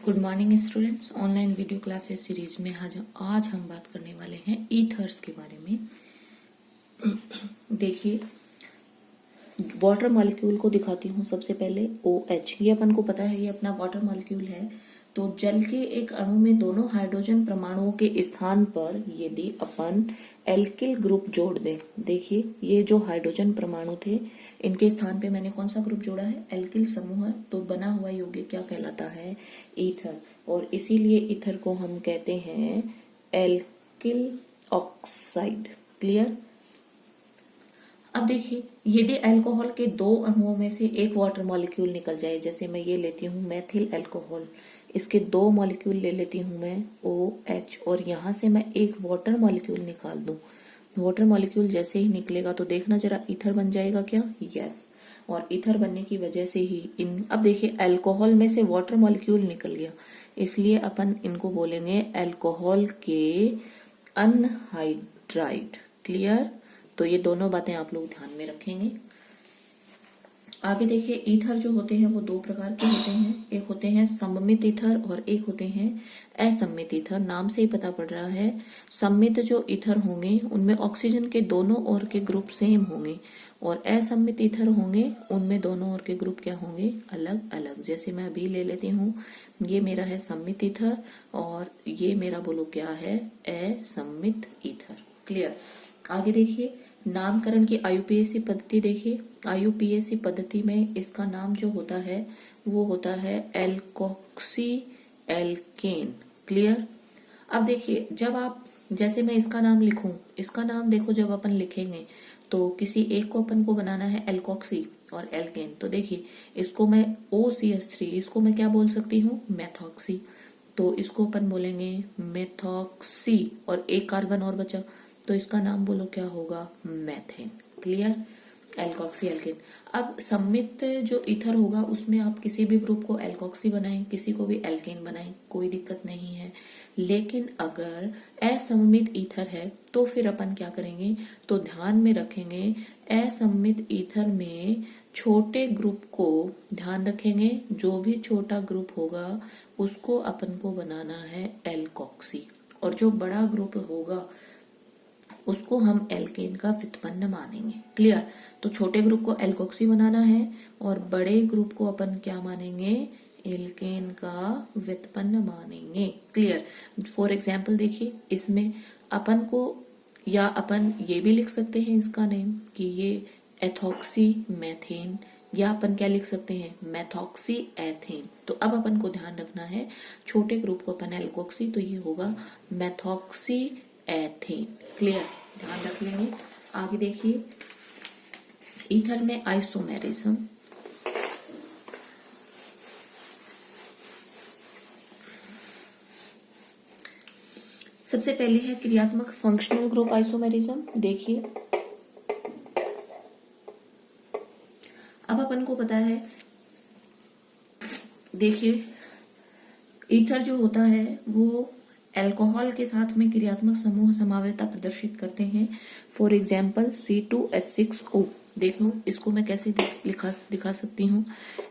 Good morning students. Online video classes series में आज हम बात करने वाले हैं ईथर्स के बारे में। देखिए, वाटर मॉलिक्यूल को दिखाती हूँ। सबसे पहले OH, ये अपन को पता है, ये अपना वाटर मॉलिक्यूल है। तो जल के एक अणु में दोनों हाइड्रोजन परमाणुओं के स्थान पर यदि अपन एल्किल ग्रुप जोड़ दें, देखिए ये जो हाइड्रोजन परमाणु थे इनके स्थान पे मैंने कौन सा ग्रुप जोड़ा है? एल्किल समूह। तो बना हुआ यौगिक क्या कहलाता है? ईथर। और इसीलिए ईथर को हम कहते हैं एल्किल ऑक्साइड। क्लियर? अब देखिए, यदि अल्कोहल के दो अणुओं में से एक वाटर मॉलिक्यूल निकल जाए, जैसे मैं ये लेती हूँ मेथिल अल्कोहल, इसके दो मॉलिक्यूल ले लेती हूँ मैं OH, और यहाँ से मैं एक वाटर मॉलिक्यूल निकाल दूं। वाटर मॉलिक्यूल जैसे ही निकलेगा तो देखना जरा, ईथर बन जाएगा क्या? यस। और ईथर बनने की वजह से ही अब देखिए, अल्कोहल में से वाटर मॉलिक्यूल निकल गया, इसलिए अपन इनको बोलेंगे अल्कोहल के अनहाइड्राइड। क्लियर? तो ये दोनों बातें आप लोग ध्यान में रखेंगे। आगे देखिए, ईथर जो होते हैं वो दो प्रकार के होते हैं। एक होते हैं सममित ईथर और एक होते हैं असम्मित ईथर। नाम से ही पता पड़ रहा है, सम्मित जो ईथर होंगे उनमें ऑक्सीजन के दोनों ओर के ग्रुप सेम होंगे, और असम्मित ईथर होंगे उनमें दोनों ओर के ग्रुप क्या होंगे? अलग अलग। जैसे मैं अभी ले लेती हूँ, ये मेरा है सम्मित ईथर और ये मेरा बोलो क्या है? असम्मित ईथर। क्लियर? आगे देखिए, नामकरण की IUPAC पद्धति देखिए। IUPAC पद्धति में इसका नाम जो होता है वो होता है एल्कोक्सी एल्केन। क्लियर? अब देखिए, जब आप, जैसे मैं इसका नाम लिखूं, इसका नाम देखो, जब अपन लिखेंगे तो किसी एक को अपन को बनाना है एल्कोक्सी और एल्केन। तो देखिए, इसको मैं OCH3, इसको मैं क्या बोल सकती हूँ? मेथॉक्सी। तो इसको अपन बोलेंगे मेथॉक्सी, और एक कार्बन और बचा तो इसका नाम बोलो क्या होगा? मैथेन। क्लियर? Alkoxy alkane. अब सम्मित जो ईथर होगा उसमें आप किसी भी ग्रुप को एल्कोक्सी बनाएं, किसी को भी एल्केन बनाएं, कोई दिक्कत नहीं है। लेकिन अगर असम्मित ईथर है तो फिर अपन क्या करेंगे? तो ध्यान में रखेंगे, असम्मित ईथर में छोटे ग्रुप को ध्यान रखेंगे, जो भी छोटा ग्रुप होगा उसको अपन को बनाना है एल्कोक्सी, और जो बड़ा ग्रुप होगा उसको हम एल्केन का व्युत्पन्न मानेंगे। क्लियर? तो छोटे ग्रुप को एल्कोक्सी बनाना है और बड़े ग्रुप को अपन क्या मानेंगे? एल्केन का व्युत्पन्न मानेंगे। क्लियर? फॉर एग्जाम्पल देखिए, इसमें अपन को, या अपन ये भी लिख सकते हैं इसका नेम कि ये एथॉक्सी मैथेन, या अपन क्या लिख सकते हैं? मैथॉक्सी एथेन। तो अब अपन को ध्यान रखना है, छोटे ग्रुप को अपन एल्कोक्सी, तो ये होगा मैथॉक्सी एथेन। क्लियर? ध्यान रख लेंगे। आगे देखिए, ईथर में आइसोमेरिज्म। सबसे पहले है क्रियात्मक फंक्शनल ग्रुप आइसोमेरिज्म। देखिए, अब अपन को पता है, देखिए ईथर जो होता है वो अल्कोहल के साथ में क्रियात्मक समूह समावेशता प्रदर्शित करते हैं। For example C2H6O। देखो, इसको मैं कैसे दिखा सकती हूँ?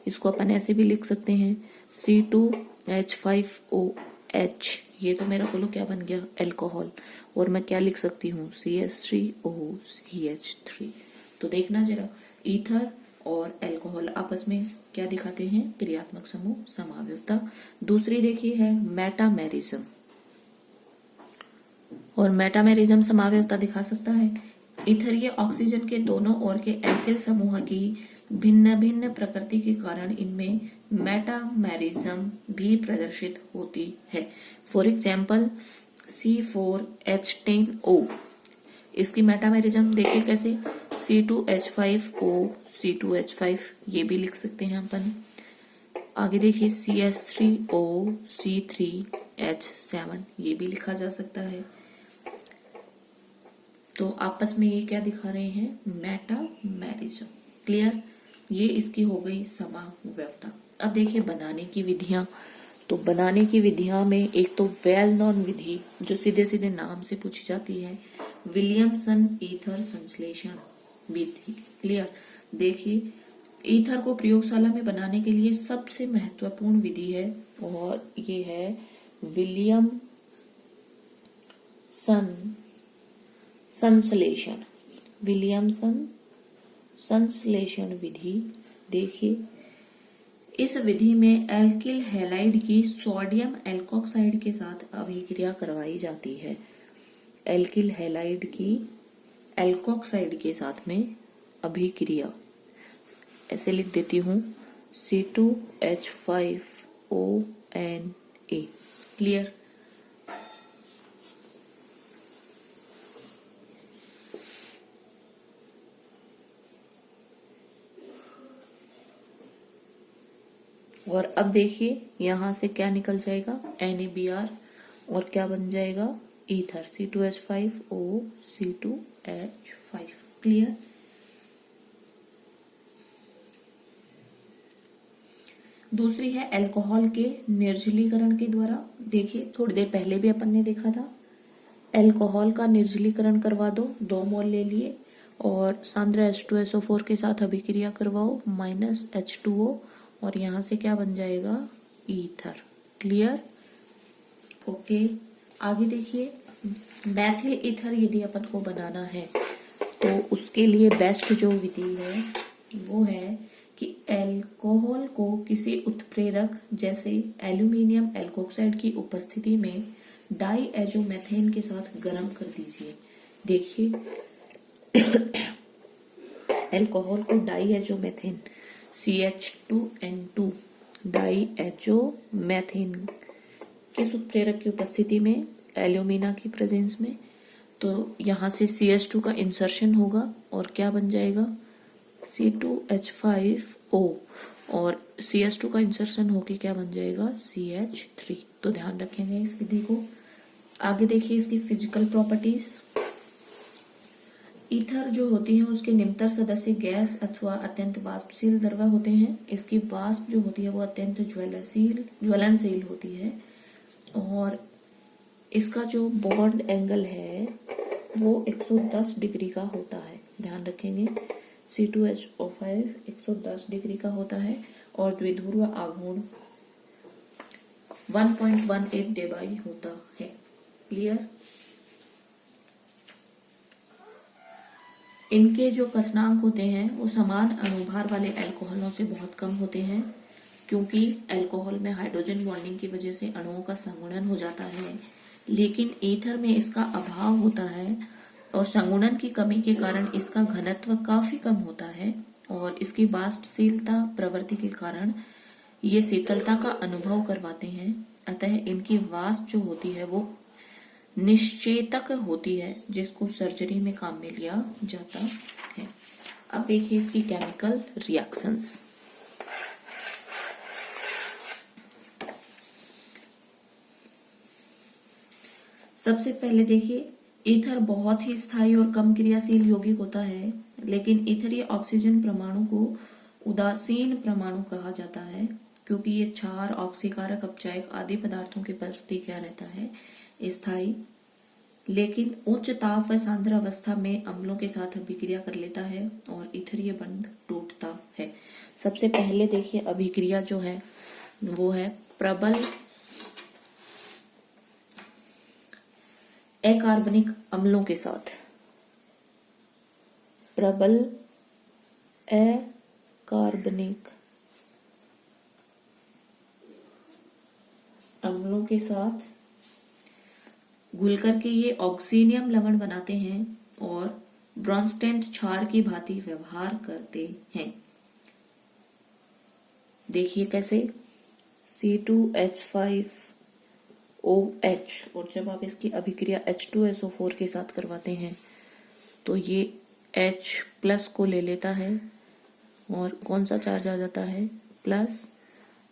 इसको अपन ऐसे भी लिख सकते हैं, C2H5OH। ये तो मेरा बोलो क्या बन गया? अल्कोहल। और मैं क्या लिख सकती हूँ? CH3OCH3। तो देखना जरा, ईथर और अल्कोहल आपस में क्या दिखाते हैं? क्रियात्मक समूह समावेशता। दूसरी देखिए है मेटामेरिज्म, और मेटामेरिज्म समावेशता दिखा सकता है। ईथरीय ऑक्सीजन के दोनों ओर के एल्किल समूह की भिन्न भिन्न प्रकृति के कारण इनमें मेटामेरिज्म भी प्रदर्शित होती है। फॉर एग्जाम्पल C4H10O, इसकी मेटामेरिज्म देखिए कैसे? C2H5O C2H5, ये भी लिख सकते हैं अपन। आगे देखिए CH3O C3H7, ये भी लिखा जा सकता है। तो आपस में ये क्या दिखा रहे हैं? मेटामेरिज्म। क्लियर? ये इसकी हो गई समावेशता। अब देखिए बनाने की विधियां। तो बनाने की विधियां में एक तो वेल नोन विधि जो सीधे सीधे नाम से पूछी जाती है, विलियमसन ईथर संश्लेषण विधि। क्लियर? देखिए, ईथर को प्रयोगशाला में बनाने के लिए सबसे महत्वपूर्ण विधि है और ये है विलियमसन संश्लेषण विधि। देखिए, इस विधि में एल्किल हैलाइड की सोडियम एल्कोक्साइड के साथ अभिक्रिया करवाई जाती है। एल्किल हैलाइड की एल्कोक्साइड के साथ में अभिक्रिया, ऐसे लिख देती हूं, C2H5ONA। क्लियर? और अब देखिए यहां से क्या निकल जाएगा, NaBr, और क्या बन जाएगा, ईथर, C2H5O C2H5। क्लियर? दूसरी है अल्कोहल के निर्जलीकरण के द्वारा। देखिए, थोड़ी देर पहले भी अपन ने देखा था, अल्कोहल का निर्जलीकरण करवा दो, 2 मोल ले लिए और सांद्र H2SO4 के साथ अभिक्रिया करवाओ, -H2O, और यहां से क्या बन जाएगा, ईथर। क्लियर? ओके। आगे देखिए, मैथिल ईथर यदि अपन को बनाना है तो उसके लिए बेस्ट जो विधि है वो है कि अल्कोहल को किसी उत्प्रेरक जैसे एल्यूमिनियम एल्कोक्साइड की उपस्थिति में डाईएजोमेथेन के साथ गर्म कर दीजिए। देखिए, अल्कोहल को डाईएजोमेथेन CH2N2 डाईएजोमेथेन किस उत्प्रेरक की उपस्थिति में, एल्यूमिना की प्रेजेंस में, तो यहां से CH2 का इंसर्शन होगा और क्या बन जाएगा, C2H5O, और CH2 का इंसर्शन होके क्या बन जाएगा, CH3। तो ध्यान रखेंगे इस विधि को। आगे देखिए इसकी फिजिकल प्रॉपर्टीज। ईथर जो होती है उसके निम्नतर सदस्य गैस अथवा अत्यंत वाष्पशील द्रव्य होते हैं। इसकी वाष्प जो होती है वो अत्यंत ज्वलनशील होती है और इसका जो बॉन्ड एंगल है वो 110 डिग्री का होता है। ध्यान रखेंगे, C2H5 110 डिग्री का होता है और द्विध्रुव आघूर्ण 1.18 डेबाई होता है। क्लियर? इनके जो क्वथनांक होते हैं वो समान अणुभार वाले अल्कोहलों से बहुत कम होते हैं, क्योंकि अल्कोहल में हाइड्रोजन बॉन्डिंग की वजह से अणुओं का संगुणन हो जाता है, लेकिन ईथर में इसका अभाव होता है और संगुणन की कमी के कारण इसका घनत्व काफी कम होता है और इसकी वाष्पशीलता प्रवृत्ति के कारण ये शीतलता का अनुभव करवाते हैं। अतः इनकी वाष्प जो होती है वो निश्चेतक होती है, जिसको सर्जरी में काम में लिया जाता है। अब देखिए इसकी केमिकल रिएक्शंस। सबसे पहले देखिए, ईथर बहुत ही स्थायी और कम क्रियाशील यौगिक होता है, लेकिन ईथरीय ऑक्सीजन परमाणु को उदासीन परमाणु कहा जाता है, क्योंकि ये क्षार, ऑक्सीकारक, अपचायक आदि पदार्थों के प्रति क्या रहता है, स्थायी, लेकिन उच्च ताप व सांद्र अवस्था में अम्लों के साथ अभिक्रिया कर लेता है और ईथरीय बंध टूटता है। सबसे पहले देखिए अभिक्रिया जो है वो है प्रबल अकार्बनिक अम्लों के साथ, प्रबल अकार्बनिक अम्लों के साथ घुल करके ये ऑक्सीनियम लवण बनाते हैं और ब्रॉन्स्टेंट क्षार की भांति व्यवहार करते हैं। देखिए कैसे, C2H5OH, और जब आप इसकी अभिक्रिया H2SO4 के साथ करवाते हैं तो ये H+ को ले लेता है और कौन सा चार्ज आ जाता है, प्लस,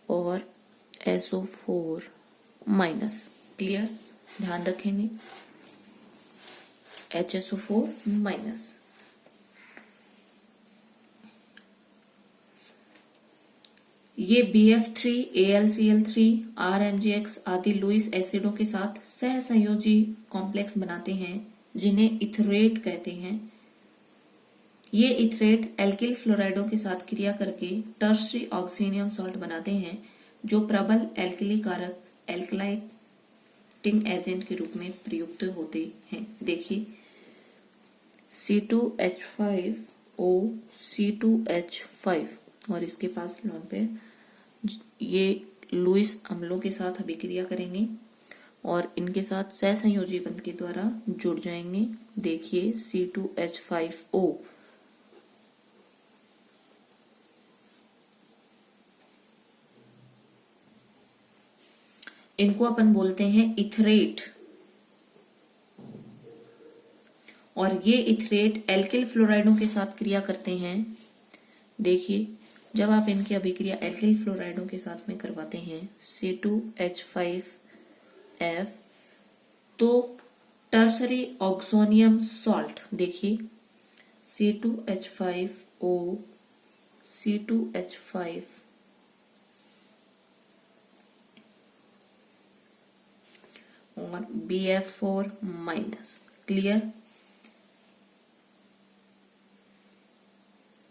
और SO4-। क्लियर? ध्यान रखेंगे, HSO4-। ये BF3, AlCl3, RMgX आदि लुईस एसिडों के साथ सहसंयोजी कॉम्प्लेक्स बनाते हैं, जिन्हें इथरेट कहते हैं। ये इथरेट एल्किल फ्लोराइडों के साथ क्रिया करके टर्शरी ऑक्सीनियम सॉल्ट बनाते हैं, जो प्रबल एल्कली कारक एल्कलाइटिंग एजेंट के रूप में प्रयुक्त होते हैं। देखिए C2H5O C2H5 और इसके पास लोन पे ये लुईस अम्लों के साथ अभिक्रिया करेंगे और इनके साथ सहसंयोजी बंध के द्वारा जुड़ जाएंगे। देखिए C2H5O इनको अपन बोलते हैं इथरेट और ये इथरेट एल्किल फ्लोराइडों के साथ क्रिया करते हैं। देखिए जब आप इनकी अभिक्रिया एल्किल फ्लोराइडों के साथ में करवाते हैं C2H5F तो टर्सरी ऑक्सोनियम सॉल्ट, देखिए C2H5O C2H5 और BF4 माइनस। क्लियर।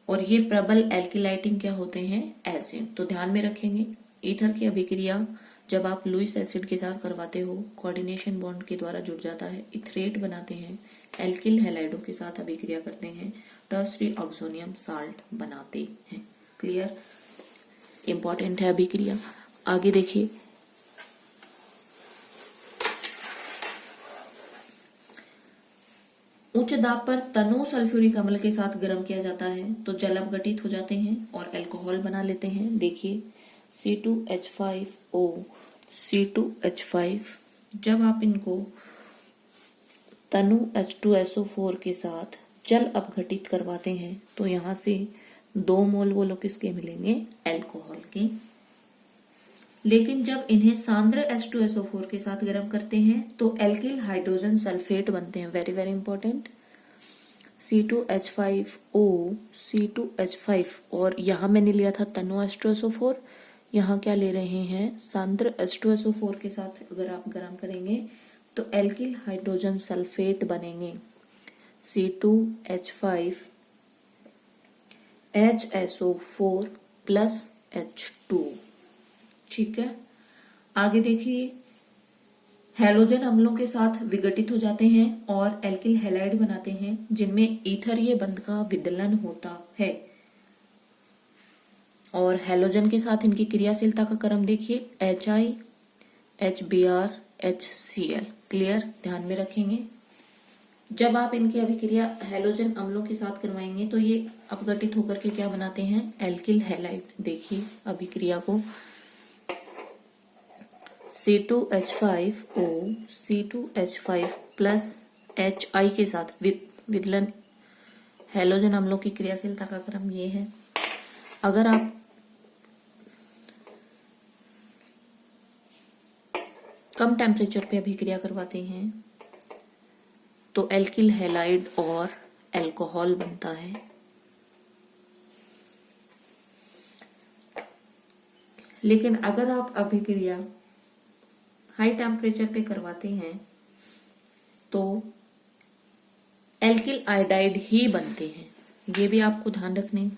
और ये प्रबल एल्किलाइटिंग क्या होते हैं? एसिड। तो ध्यान में रखेंगे ईथर की अभिक्रिया जब आप लुईस एसिड के साथ करवाते हो कोऑर्डिनेशन बॉन्ड के द्वारा जुड़ जाता है, इथरेट बनाते हैं, एल्किल हैलाइडों के साथ अभिक्रिया करते हैं, टर्सरी ऑक्सोनियम साल्ट बनाते हैं। क्लियर। इंपॉर्टेंट है अभिक्रिया। आगे देखिए उच्च दाब पर तनु सल्फ्यूरिक अम्ल के साथ गर्म किया जाता है तो जल अपघटित हो जाते हैं और अल्कोहल बना लेते हैं। देखिए C2H5O C2H5 जब आप इनको तनु H2SO4 के साथ जल अपघटित करवाते हैं तो यहां से 2 मोल वो लोग किसके मिलेंगे? अल्कोहल के। लेकिन जब इन्हें सांद्र H2SO4 के साथ गर्म करते हैं तो एल्किल हाइड्रोजन सल्फेट बनते हैं। Very very important. C2H5O C2H5 और यहां मैंने लिया था तनु H2SO4, यहां क्या ले रहे हैं? सांद्र H2SO4 के साथ अगर आप गर्म करेंगे तो एल्किल हाइड्रोजन सल्फेट बनेंगे C2H5 HSO4 प्लस H2। ठीक है। आगे देखिए हैलोजन अम्लों के साथ विघटित हो जाते हैं और एल्किल हैलाइड बनाते हैं जिनमें ईथरीय बंध का विदलन होता है। और हैलोजन के साथ इनकी क्रियाशीलता का क्रम देखिए HI HBr HCl। क्लियर। ध्यान में रखेंगे जब आप इनकी अभिक्रिया हैलोजन अम्लों के साथ करवाएंगे तो ये अपघटित होकर के क्या बनाते हैं? Alkyl halide. देखिए अभिक्रिया को C2H5O C2H5 प्लस HI के साथ विदलन हैलोजन अम्लों की क्रियाशीलता का क्रम ये है। अगर आप कम टेम्परेचर पे अभिक्रिया करवाते हैं तो एल्किल हैलाइड और अल्कोहल बनता है। लेकिन अगर आप अभिक्रिया हाई टेम्परेचर पे करवाते हैं तो एल्किल आयोडाइड ही बनते हैं। ये भी आपको ध्यान रखने।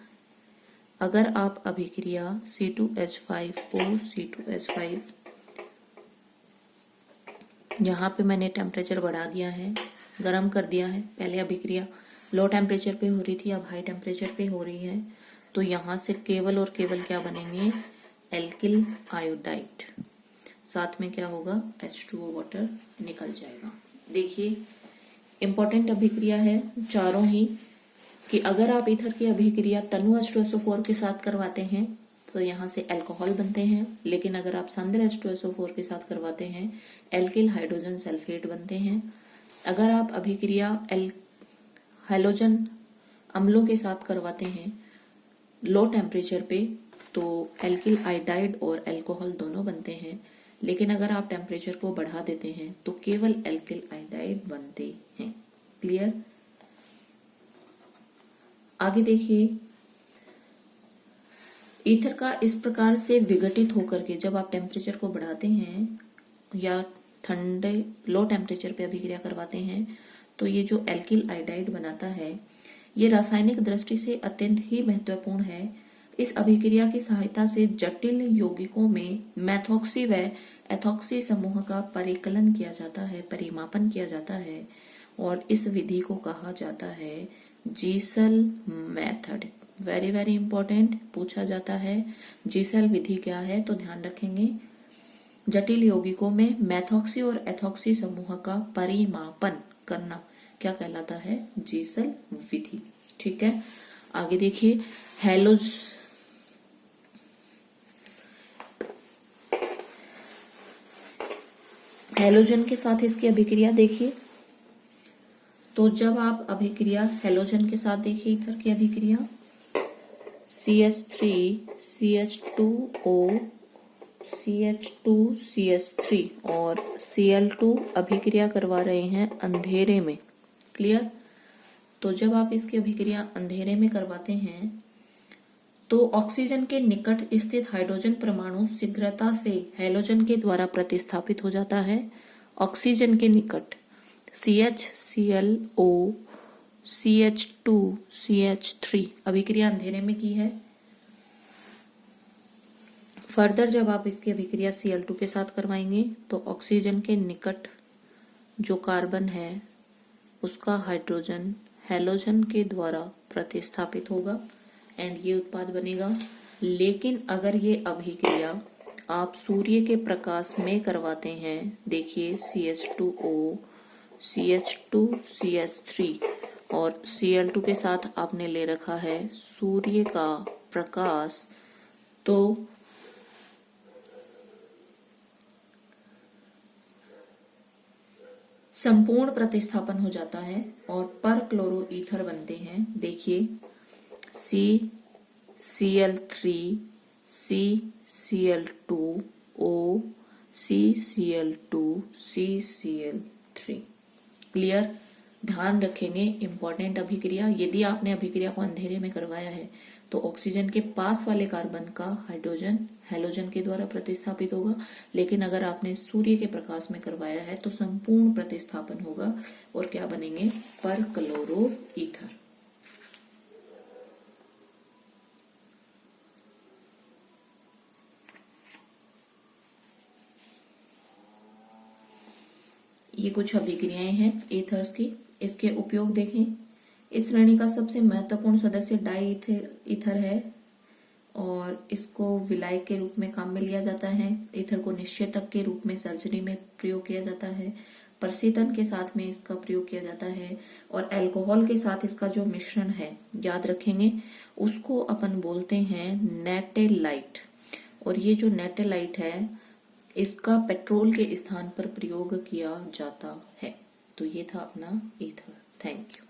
अगर आप अभिक्रिया C2H5O C2H5 यहाँ पे मैंने टेम्परेचर बढ़ा दिया है, गर्म कर दिया है। पहले अभिक्रिया लो टेम्परेचर पे हो रही थी, अब हाई टेम्परेचर पे हो रही है तो यहाँ से केवल और केवल क्या बनेंगे? Alkyl iodide. साथ में क्या होगा? H2O वाटर निकल जाएगा। देखिए इंपॉर्टेंट अभिक्रिया है चारों ही कि अगर आप ईथर की अभिक्रिया तनु H2SO4 के साथ करवाते हैं तो यहाँ से अल्कोहल बनते हैं। लेकिन अगर आप सांद्र H2SO4 के साथ करवाते हैं एल्किल हाइड्रोजन सल्फेट बनते हैं। अगर आप अभिक्रिया हैलोजन अम्लों के साथ करवाते हैं लो टेम्परेचर पे तो एल्किल आयोडाइड और अल्कोहल दोनों बनते हैं। लेकिन अगर आप टेम्परेचर को बढ़ा देते हैं तो केवल एल्किल आयोडाइड बनते हैं। क्लियर। आगे देखिए ईथर का इस प्रकार से विघटित होकर के जब आप टेम्परेचर को बढ़ाते हैं या ठंडे लो टेम्परेचर पे अभिक्रिया करवाते हैं तो ये जो एल्किल आयोडाइड बनाता है ये रासायनिक दृष्टि से अत्यंत ही महत्वपूर्ण है। इस अभिक्रिया की सहायता से जटिल यौगिकों में मैथोक्सी व एथोक्सी समूह का परिकलन किया जाता है, परिमापन किया जाता है, और इस विधि को कहा जाता है जीसल मेथड। वेरी वेरी इंपॉर्टेंट, पूछा जाता है जीसल विधि क्या है, तो ध्यान रखेंगे जटिल यौगिकों में मैथोक्सी और एथोक्सी समूह का परिमापन करना क्या कहलाता है, जीसल विधि। ठीक है, आगे देखिए हैलोजन के साथ इसकी अभिक्रिया देखिए। तो जब आप अभिक्रिया हैलोजन के साथ देखिए ईथर की अभिक्रिया, CH3 CH2O CH2CH3 और Cl2 अभिक्रिया करवा रहे हैं अंधेरे में। क्लियर। तो जब आप इसकी अभिक्रिया अंधेरे में करवाते हैं तो ऑक्सीजन के निकट स्थित हाइड्रोजन परमाणु शीघ्रता से हैलोजन के द्वारा प्रतिस्थापित हो जाता है। ऑक्सीजन के निकट CH ClO CH2 CH3 अभिक्रिया अंधेरे में की है। फर्दर जब आप इसकी अभिक्रिया Cl2 के साथ करवाएंगे तो ऑक्सीजन के निकट जो कार्बन है उसका हाइड्रोजन हैलोजन के द्वारा प्रतिस्थापित होगा एंड ये उत्पाद बनेगा। लेकिन अगर ये अभिक्रिया आप सूर्य के प्रकाश में करवाते हैं, देखिए CH2O CH2 CH3 और Cl2 के साथ आपने ले रखा है सूर्य का प्रकाश, तो संपूर्ण प्रतिस्थापन हो जाता है और पर क्लोरो ईथर बनते हैं। देखिए CCl3 CCl2 O CCl2 CCl3। Clear. ध्यान रखेंगे इंपॉर्टेंट अभिक्रिया, यदि आपने अभिक्रिया को अंधेरे में करवाया है तो ऑक्सीजन के पास वाले कार्बन का हाइड्रोजन हैलोजन के द्वारा प्रतिस्थापित होगा, लेकिन अगर आपने सूर्य के प्रकाश में करवाया है तो संपूर्ण प्रतिस्थापन होगा और क्या बनेंगे, पर क्लोरो ईथर। ये कुछ अभिक्रियाएं हैं ईथर्स की, इसके उपयोग देखें। इस श्रेणी का सबसे महत्वपूर्ण सदस्य डाई ईथर है और इसको विलायक के रूप में काम में लिया जाता है। ईथर को निश्चेतक के रूप में सर्जरी में प्रयोग किया जाता है, प्रशीतन के साथ में इसका प्रयोग किया जाता है और अल्कोहल के साथ इसका जो मिश्रण है याद रखेंगे उसको अपन बोलते हैं नेटेलाइट। और ये जो नेटेलाइट है इसका पेट्रोल के स्थान पर प्रयोग किया जाता है। तो ये था अपना ईथर। Thank you.